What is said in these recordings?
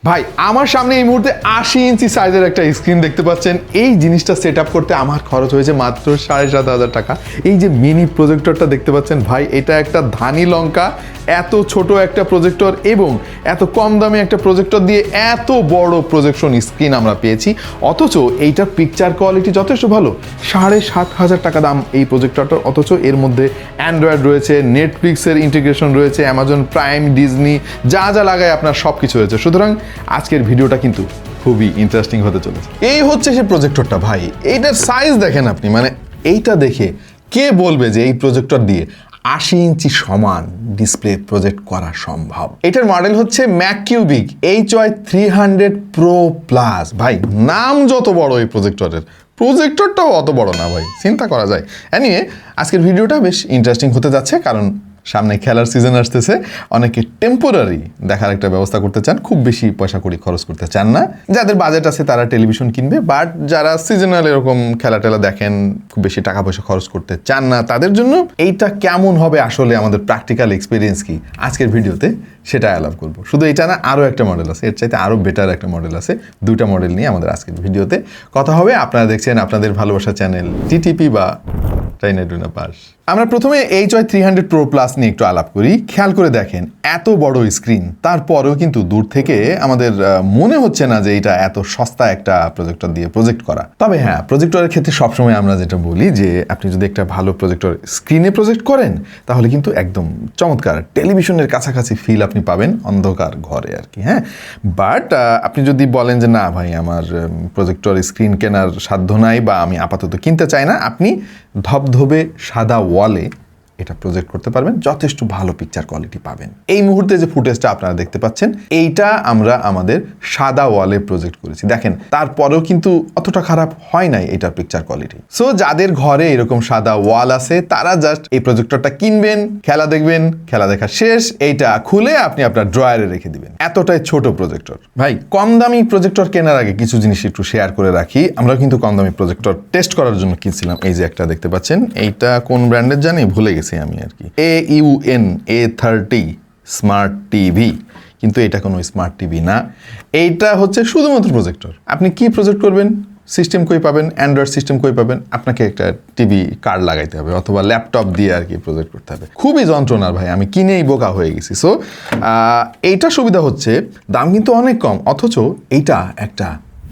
ভাই আমার সামনে এই মুহূর্তে 80 ইঞ্চি সাইজের একটা স্ক্রিন দেখতে পাচ্ছেন। এই জিনিসটা সেট আপ করতে আমার খরচ হয়েছে মাত্র 7,500 টাকা। এই যে মিনি প্রজেক্টরটা দেখতে পাচ্ছেন ভাই, এটা একটা ধানি লঙ্কা। এত ছোট একটা প্রজেক্টর এবং এত কম দামে একটা প্রজেক্টর দিয়ে এত বড় প্রজেকশন স্ক্রিন আমরা পেয়েছি, অথচ এইটার পিকচার কোয়ালিটি যথেষ্ট ভালো। 7,500 টাকা দাম এই প্রজেক্টরটার, অথচ এর মধ্যে অ্যান্ড্রয়েড রয়েছে, নেটফ্লিক্সের ইন্টিগ্রেশন রয়েছে, অ্যামাজন প্রাইম, ডিজনি, যা যা লাগায় আপনার সব কিছু রয়েছে। সুতরাং আজকের ভিডিওটা কিন্তু খুবই ইন্টারেস্টিং হতে চলেছে। এই হচ্ছে সেই প্রজেক্টরটা ভাই, এইটার সাইজ দেখেন আপনি, মানে এইটা দেখে কে বলবে যে এই প্রজেক্টর দিয়ে 80 ইঞ্চি সমান ডিসপ্লে প্রজেক্ট করা সম্ভব। এটার মডেল হচ্ছে ম্যাককিউবিক HY300 Pro Plus। ভাই নাম যত বড় এই প্রজেক্টরের, প্রজেক্টরটাও অত বড় না ভাই, চিন্তা করা যায়। এনিওয়ে আজকের ভিডিওটা বেশ ইন্টারেস্টিং হতে যাচ্ছে, কারণ সামনে খেলার সিজন আসতেছে। অনেকে টেম্পোরারি দেখার একটা ব্যবস্থা করতে চান, খুব বেশি পয়সা কড়ি খরচ করতে চান না। যাদের বাজেট আছে তারা টেলিভিশন কিনবে, বাট যারা সিজনাল এরকম খেলা টেলা দেখেন, খুব বেশি টাকা পয়সা খরচ করতে চান না, তাদের জন্য এইটা কেমন হবে আসলে, আমাদের প্র্যাকটিক্যাল এক্সপিরিয়েন্স কি, আজকের ভিডিওতে সেটা আলাপ করবো। শুধু এটা না, আরও একটা মডেল আছে, এর চাইতে আরও বেটার একটা মডেল আছে। দুইটা মডেল নিয়ে আমাদের আজকের ভিডিওতে কথা হবে। আপনারা দেখছেন আপনাদের ভালোবাসা চ্যানেল টিটিপি বা টাইনাডুনা পাস। আমরা প্রথমে HY300 Pro Plus নিয়ে একটু আলাপ করি। খেয়াল করে দেখেন, এত বড় স্ক্রিন, তারপরেও কিন্তু দূর থেকে আমাদের মনে হচ্ছে না যে এটা এত সস্তা একটা প্রজেক্টর দিয়ে প্রজেক্ট করা। তবে হ্যাঁ, প্রজেক্টরের ক্ষেত্রে সবসময় আমরা যেটা বলি যে আপনি যদি একটা ভালো প্রজেক্টর স্ক্রিনে প্রজেক্ট করেন, তাহলে কিন্তু একদম চমৎকার টেলিভিশনের কাছাকাছি ফিল আপনি পাবেন অন্ধকার ঘরে আর কি। হ্যাঁ, বাট আপনি যদি বলেন যে না ভাই, আমার প্রজেক্টর স্ক্রিন কেনার সাধ্য নাই বা আমি আপাতত কিনতে চাই না, আপনি ধবধবে সাদা ওয়ালে এটা প্রজেক্ট করতে পারবেন, যথেষ্ট ভালো পিকচার কোয়ালিটি পাবেন। এই মুহূর্তে যে ফুটেজটা আপনারা দেখতে পাচ্ছেন, এইটা আমরা আমাদের সাদা ওয়ালে প্রজেক্ট করেছি। দেখেন, তারপরেও কিন্তু অতটা খারাপ হয় নাই এটার পিকচার কোয়ালিটি। সো যাদের ঘরে এরকম সাদা ওয়াল আছে, তারা জাস্ট এই প্রজেক্টরটা কিনবেন, খেলা দেখবেন, খেলা দেখা শেষ, এইটা খুলে আপনি আপনার ড্রয়ারে রেখে দিবেন। এতটাই ছোট প্রজেক্টর। ভাই কম দামি প্রজেক্টর কেনার আগে কিছু জিনিস একটু শেয়ার করে রাখি। আমরা কিন্তু কম দামি প্রজেক্টর টেস্ট করার জন্য কিনছিলাম। এই যে একটা দেখতে পাচ্ছেন, এইটা কোন ব্র্যান্ডের জানি ভুলে গেছি আমি আর কি, AUN A30 স্মার্ট টিভি, কিন্তু এটা কোনো স্মার্ট টিভি না, এইটা হচ্ছে শুধুমাত্র প্রজেক্টর। আপনি কি প্রজেক্ট করবেন, সিস্টেম কই পাবেন, অ্যান্ড্রয়েড সিস্টেম কই পাবেন, আপনাকে একটা টিভি কার্ড লাগাইতে হবে অথবা ল্যাপটপ দিয়ে আর কি প্রজেক্ট করতে হবে। খুবই যন্ত্রণার ভাই, আমি কিনেই বোকা হয়ে গেছি। সো এইটা সুবিধা হচ্ছে দাম কিন্তু অনেক কম, অথচ এইটা একটা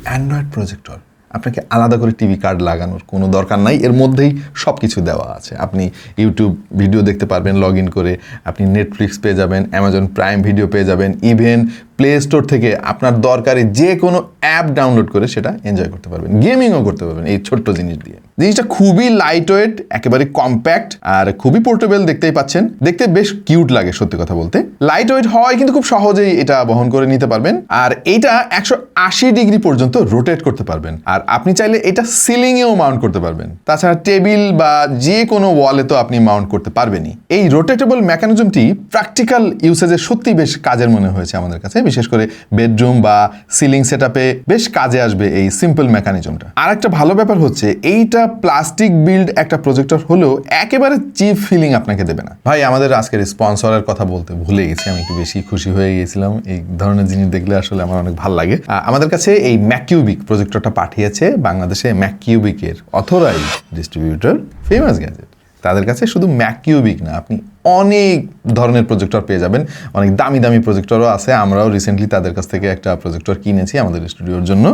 অ্যান্ড্রয়েড প্রজেক্টর। আপনাকে আলাদা করে টিভি কার্ড লাগানোর কোনো দরকার নাই, এর মধ্যেই সব কিছু দেওয়া আছে। আপনি ইউটিউব ভিডিও দেখতে পারবেন লগ ইন করে, আপনি নেটফ্লিক্স পেয়ে যাবেন, অ্যামাজন প্রাইম ভিডিও পেয়ে যাবেন, ইভেন প্লে স্টোর থেকে আপনার দরকারি যে কোনো অ্যাপ ডাউনলোড করে সেটা এনজয় করতে পারবেন, গেমিংও করতে পারবেন এই ছোট্ট জিনিস দিয়ে। জিনিসটা খুবই লাইট ওয়েট, একেবারে কম্প্যাক্ট আর খুবই পোর্টেবল। দেখতেই পাচ্ছেন, দেখতে বেশ কিউট লাগে সত্যি কথা বলতে। লাইট ওয়েট হয় কিন্তু খুব সহজেই এটা বহন করে নিতে পারবেন। আর এইটা 180 ডিগ্রি পর্যন্ত রোটেট করতে পারবেন, আর আপনি চাইলে এটা সিলিংয়েও মাউন্ট করতে পারবেন। তাছাড়া টেবিল বা যে কোনো ওয়ালে তো আপনি মাউন্ট করতে পারবেনই। এই রোটেটেবল মেকানিজমটি প্র্যাকটিক্যাল ইউসেজে সত্যি বেশ কাজের মনে হয়েছে আমাদের কাছে, বিশেষ করে বেডরুম বা সিলিং সেটআপে বেশ কাজে আসবে এই সিম্পল মেকানিজমটা। আর একটা ভালো ব্যাপার হচ্ছে, এইটা প্লাস্টিক বিল্ড একটা প্রজেক্টর হলেও একেবারে চিপ ফিলিং আপনাকে দেবে না। ভাই আমাদের আজকের স্পন্সরের কথা বলতে ভুলে গেছি, আমি একটু বেশি খুশি হয়ে গেছিলাম। এই ধরনের জিনিস দেখলে আসলে আমার অনেক ভালো লাগে। আমাদের কাছে এই ম্যাককিউবিক প্রজেক্টরটা পাঠিয়েছে বাংলাদেশে ম্যাককিউবিকের অথরাইজড ডিস্ট্রিবিউটর ফেমাস গ্যাজেট। তাদের কাছে শুধু ম্যাককিউবিক না, আপনি অনেক ধরনের প্রজেক্টর পেয়ে যাবেন, অনেক দামি দামি প্রজেক্টরও আছে। আমরাও রিসেন্টলি তাদের কাছ থেকে একটা প্রজেক্টর কিনেছি আমাদের স্টুডিওর জন্য।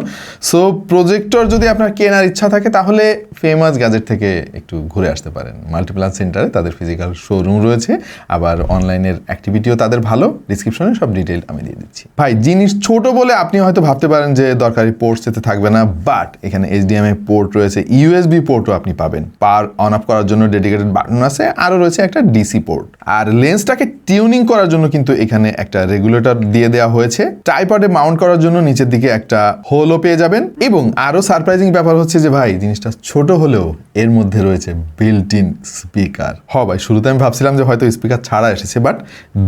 সো প্রজেক্টর যদি আপনার কেনার ইচ্ছা থাকে, তাহলে ফেমাস গ্যাজেট থেকে একটু ঘুরে আসতে পারেন। মাল্টিপ্লান সেন্টারে তাদের ফিজিক্যাল শোরুম রয়েছে, আবার অনলাইনের অ্যাক্টিভিটিও তাদের ভালো। ডিসক্রিপশনে সব ডিটেল আমি দিয়ে দিচ্ছি। ভাই জিনিস ছোট বলে আপনি হয়তো ভাবতে পারেন যে দরকারি পোর্টস এতে থাকবে না, বাট এখানে HDMI পোর্ট রয়েছে, USB পোর্টও আপনি পাবেন, পাওয়ার অন অফ করার জন্য ডেডিকেটেড বাটন আছে, আরও রয়েছে একটা DC পোর্ট। আর লেন্সটাকে টিউনিং করার জন্য কিন্তু এখানে একটা রেগুলেটর দিয়ে দেওয়া হয়েছে। ট্রাইপডে মাউন্ট করার জন্য নিচের দিকে একটা হোলও পেয়ে যাবেন। এবং আরো সারপ্রাইজিং ব্যাপার হচ্ছে যে ভাই জিনিসটা ছোট হলেও এর মধ্যে রয়েছে বিল্ট ইন স্পিকার। ভাই শুরুতে আমি ভাবছিলাম যে হয়তো স্পিকার ছাড়া এসেছে, বাট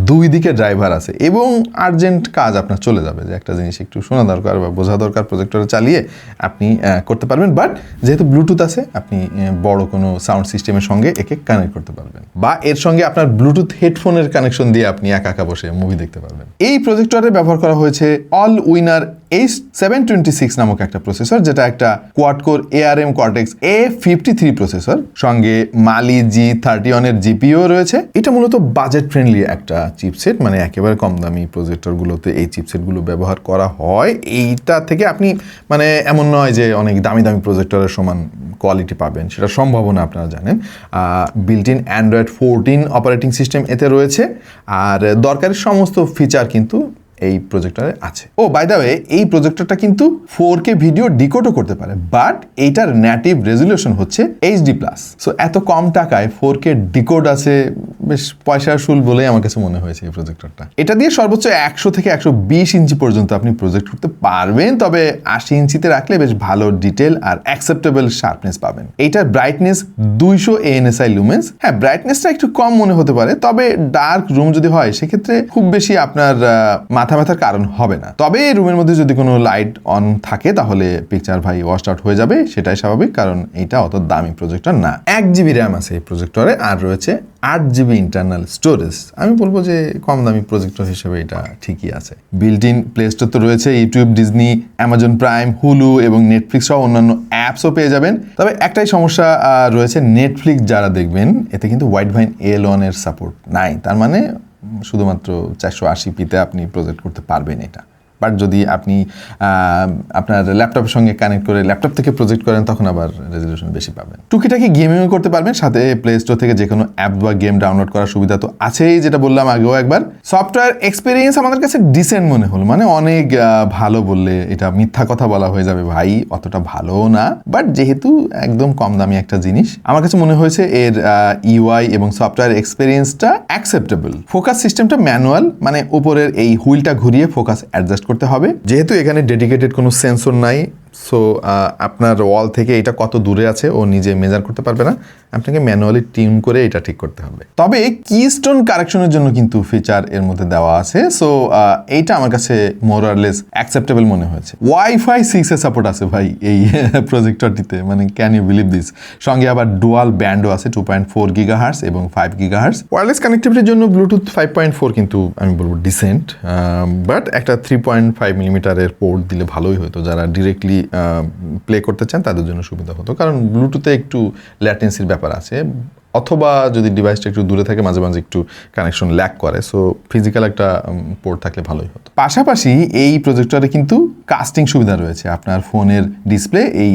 দুই দিকে ড্রাইভার আছে এবং আর্জেন্ট কাজ আপনার চলে যাবে, যে একটা জিনিস একটু শোনা দরকার বা বোঝা দরকার, প্রজেক্টরে চালিয়ে আপনি করতে পারবেন। বাট যেহেতু ব্লুটুথ আছে, আপনি বড় কোনো সাউন্ড সিস্টেমের সঙ্গে একে কানেক্ট করতে পারবেন, বা এর সঙ্গে আপনার আপনার ব্লুটুথ হেডফোনের কানেকশন দিয়ে আপনি একা একা বসে মুভি দেখতে পারবেন। এই প্রজেক্টরে ব্যবহার করা হয়েছে অল উইনার H726 নামক একটা প্রসেসর, যেটা একটা quad core ARM Cortex A53 processor, সঙ্গে মালি G31 এর জিপিও রয়েছে। এটা মূলত বাজেট ফ্রেন্ডলি একটা চিপসেট, মানে একেবারে কম দামি প্রজেক্টরগুলোতে এই চিপসেটগুলো ব্যবহার করা হয়। এইটা থেকে আপনি মানে এমন নয় যে অনেক দামি দামি প্রজেক্টরের সমান কোয়ালিটি পাবেন, সেটা সম্ভাবনা আপনারা জানেন। Built in Android 14 operating system এতে রয়েছে, আর দরকারি সমস্ত ফিচার কিন্তু এই প্রজেক্টরে আছে। ও বাই দ্য ওয়ে, এই প্রজেক্টরটা কিন্তু 4K ভিডিও ডিকোডও করতে পারে, বাট এইটার নেটিভ রেজলিউশন হচ্ছে HD+। সো এত কম টাকায় 4K ডিকোড আছে, বেশ পয়সার শুল বলেই আমার কাছে মনে হয়েছে এই প্রজেক্টরটা। এটা দিয়ে সর্বোচ্চ 100 থেকে 120 ইঞ্চি পর্যন্ত আপনি প্রজেক্ট করতে পারবেন, তবে 80 ইঞ্চিতে রাখলে বেশ ভালো ডিটেল আর অ্যাকসেপ্টেবল শার্পনেস পাবেন। এইটার ব্রাইটনেস 200 ANSI লুমেন্স। হ্যাঁ, ব্রাইটনেসটা একটু কম মনে হতে পারে, তবে ডার্ক রুম যদি হয় সেক্ষেত্রে খুব বেশি আপনার মাথা ব্যথার কারণ হবে না। তবে রুমের মধ্যে যদি কোনো লাইট অন থাকে তাহলে পিকচার ভাই ওয়াশ আউট হয়ে যাবে, সেটাই স্বাভাবিক, কারণ এইটা অত দামি প্রজেক্টর না। 1GB র্যাম আছে এই প্রজেক্টরে, আর রয়েছে 8GB ইন্টারনাল স্টোরেজ। আমি বলবো যে কম দামি প্রজেক্টর হিসেবে এটা ঠিকই আছে। বিল্ট ইন প্লে স্টোর তো রয়েছে, YouTube, Disney, Amazon prime, Hulu এবং নেটফ্লিক্স সহ অন্যান্য অ্যাপসও পেয়ে যাবেন। তবে একটাই সমস্যা রয়েছে, নেটফ্লিক্স যারা দেখবেন এতে কিন্তু ওয়াইডভাইন A1 এর সাপোর্ট নাই, তার মানে শুধুমাত্র 480pতে আপনি প্রজেক্ট করতে পারবেন এটা। বাট যদি আপনি আপনার ল্যাপটপের সঙ্গে কানেক্ট করে ল্যাপটপ থেকে প্রজেক্ট করেন তখন আবার রেজলিউশন বেশি পাবেন। টুকিটাকি গেমিংও করতে পারবেন, সাথে প্লে স্টোর থেকে যে কোনো অ্যাপ বা গেম ডাউনলোড করার সুবিধা তো আছেই, যেটা বললাম আগেও একবার। সফটওয়্যার এক্সপিরিয়েন্স আমাদের কাছে ডিসেন্ট মনে হলো, মানে অনেক ভালো বললে এটা মিথ্যা কথা বলা হয়ে যাবে ভাই, অতটা ভালোও না। বাট যেহেতু একদম কম দামি একটা জিনিস, আমার কাছে মনে হয়েছে এর UI এবং সফটওয়্যার এক্সপিরিয়েন্সটা অ্যাকসেপ্টেবল। ফোকাস সিস্টেমটা ম্যানুয়াল, মানে উপরের এই হুইলটা ঘুরিয়ে ফোকাস অ্যাডজাস্ট করতে হবে। যেহেতু এখানে ডেডিকেটেড কোনো সেন্সর নাই, সো আপনার ওয়াল থেকে এটা কত দূরে আছে ও নিজে মেজার করতে পারবে না, আপনাকে ম্যানুয়ালি টিউন করে এটা ঠিক করতে হবে। তবে কিস্টোন কারেকশনের জন্য কিন্তু ফিচার এর মধ্যে দেওয়া আছে, সো এইটা আমার কাছে মোর অর লেস অ্যাকসেপ্টেবল মনে হয়েছে। Wi-Fi 6 এর সাপোর্ট আছে ভাই এই প্রজেক্টরটিতে, মানে ক্যান ইউ বিলিভ দিস। সঙ্গে আবার ডুয়াল ব্যান্ডও আছে, 2.4 GHz এবং 5 GHz। ওয়্যারলেস কানেক্টিভিটির জন্য ব্লুটুথ 5.4 কিন্তু আমি বলবো ডিসেন্ট, বাট একটা 3.5 মিলিমিটারের পোর্ট দিলে ভালোই হতো। যারা ডিরেক্টলি প্লে করতে চান তাদের জন্য সুবিধা হতো, কারণ ব্লুটুথে একটু ল্যাটেন্সির ব্যাপার আছে, অথবা যদি ডিভাইসটা একটু দূরে থাকে মাঝে মাঝে একটু কানেকশন ল্যাগ করে, সো ফিজিক্যাল একটা পোর্ট থাকলে ভালোই হতো। পাশাপাশি এই প্রজেক্টরে কিন্তু কাস্টিং সুবিধা রয়েছে, আপনার ফোনের ডিসপ্লে এই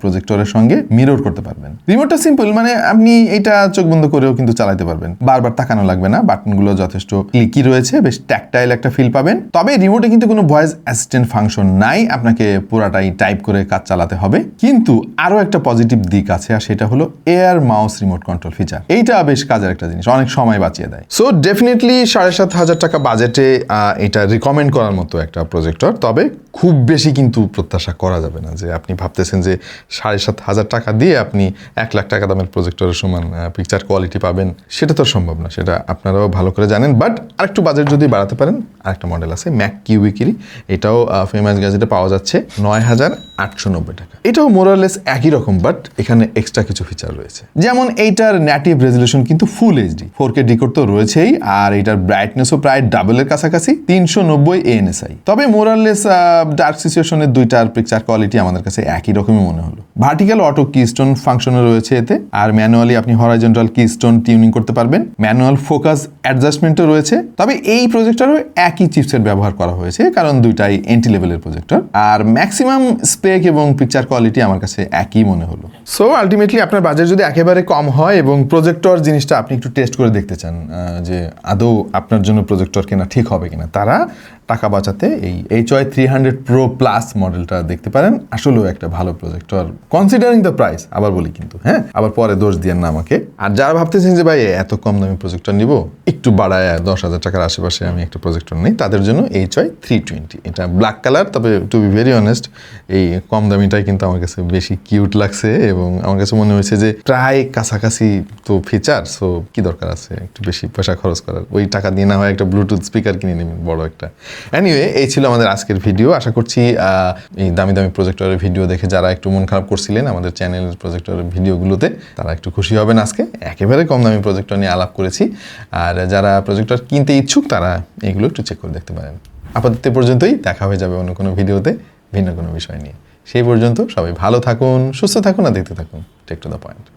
প্রজেক্টরের সঙ্গে মিরর করতে পারবেন। রিমোটটা সিম্পল, মানে আপনি এটা চোখ বন্ধ করেও কিন্তু চালাতে পারবেন, বারবার তাকানো লাগবে না। বাটনগুলো যথেষ্ট ক্লিকি রয়েছে, বেশ ট্যাকটাইল একটা ফিল পাবেন। তবে রিমোটে কিন্তু কোনো ভয়েস অ্যাসিস্ট্যান্ট ফাংশন নাই, আপনাকে পুরাটাই টাইপ করে কাজ চালাতে হবে। কিন্তু আরও একটা পজিটিভ দিক আছে, আর সেটা হলো এয়ার মাউস রিমোট কন্ট্রোল। এইটা বেশ কাজের একটা জিনিস, অনেক সময় বাঁচিয়ে দেয়। সো ডেফিনেটলি 7,500 টাকা বাজেটে এটা রিকমেন্ড করার মতো একটা প্রজেক্টর। তবে খুব বেশি কিন্তু প্রত্যাশা করা যাবে না যে আপনি ভাবতেছেন যে 7,500 টাকা দিয়ে আপনি 1 লাখ টাকা দামের প্রজেক্টরের সমান পিকচার কোয়ালিটি পাবেন, সেটা তো সম্ভব না, সেটা আপনারাও ভালো করে জানেন। বাট আরেকটু বাজেট যদি বাড়াতে পারেন, আরেকটা মডেল আছে ম্যাক কিউবিকিরি, এটাও ফেমাস গ্যাজেটে পাওয়া যাচ্ছে 9,890 টাকা। এটাও মোরালেস একই রকম, বাট এখানে এক্সট্রা কিছু ফিচার রয়েছে, যেমন এইটার নেটিভ রেজলিউশন কিন্তু ফুল HD, 4K ডিকোড তো রয়েছেই, আর এটার ব্রাইটনেসও প্রায় ডাবলের কাছাকাছি, 390 ANSI। তবে মোরালেস ডার্ক সিচুয়েশনের দুইটার পিকচার কোয়ালিটি আমাদের কাছে একই রকমই মনে হলো। ভার্টিক্যাল অটো কিস্টোন ফাংশনও রয়েছে এতে, আর ম্যানুয়ালি আপনি হরাইজন্টাল কিস্টোন টিউনিং করতে পারবেন। ম্যানুয়াল ফোকাস অ্যাডজাস্টমেন্টও রয়েছে। তবে এই প্রজেক্টরও একই চিপসেট ব্যবহার করা হয়েছে, কারণ দুইটাই এন্ট্রি লেভেলের প্রজেক্টর, আর ম্যাক্সিমাম স্পেক এবং পিকচার কোয়ালিটি আমার কাছে একই মনে হলো। সো আলটিমেটলি আপনার বাজেট যদি একেবারে কম হয় এবং প্রজেক্টর জিনিসটা আপনি একটু টেস্ট করে দেখতে চান যে আদৌ আপনার জন্য প্রজেক্টর কেনা ঠিক হবে কিনা, তারা টাকা বাঁচাতে এই HY 300 Pro Plus মডেলটা দেখতে পারেন। আসলেও একটা ভালো প্রজেক্টর, কনসিডারিং দ্য প্রাইস। আবার বলি কিন্তু, হ্যাঁ, আবার পরে দোষ দিয়েন না আমাকে। আর যারা ভাবতেছেন যে ভাই এত কম দামি প্রজেক্টর নিব, একটু বাড়ায় 10,000 টাকার আশেপাশে আমি একটা প্রজেক্টর নিই, তাদের জন্য HY 320। এটা ব্ল্যাক কালার, তবে টু বি ভেরি অনেস্ট এই কম দামিটাই কিন্তু আমার কাছে বেশি কিউট লাগছে এবং আমার কাছে মনে হয়েছে যে প্রায় কাছাকাছি তো ফিচার, সো কি দরকার আছে একটু বেশি পয়সা খরচ করার, ওই টাকা দিয়ে না হয় একটা ব্লুটুথ স্পিকার কিনে নেবেন বড় একটা। এনিওয়ে, এই ছিল আমাদের আজকের ভিডিও। আশা করছি এই দামি দামি প্রজেক্টরের ভিডিও দেখে যারা একটু মন খারাপ করছিলেন আমাদের চ্যানেলের প্রজেক্টরের ভিডিওগুলোতে, তারা একটু খুশি হবেন। আজকে একেবারে কম দামি প্রজেক্টর নিয়ে আলাপ করেছি, আর যারা প্রজেক্টর কিনতে ইচ্ছুক তারা এগুলো একটু চেক করে দেখতে পারেন। আপাতত পর্যন্তই, দেখা হয়ে যাবে অন্য কোনো ভিডিওতে ভিন্ন কোনো বিষয় নিয়ে। সেই পর্যন্ত সবাই ভালো থাকুন, সুস্থ থাকুন আর দেখতে থাকুন টেক টু দ্য পয়েন্ট।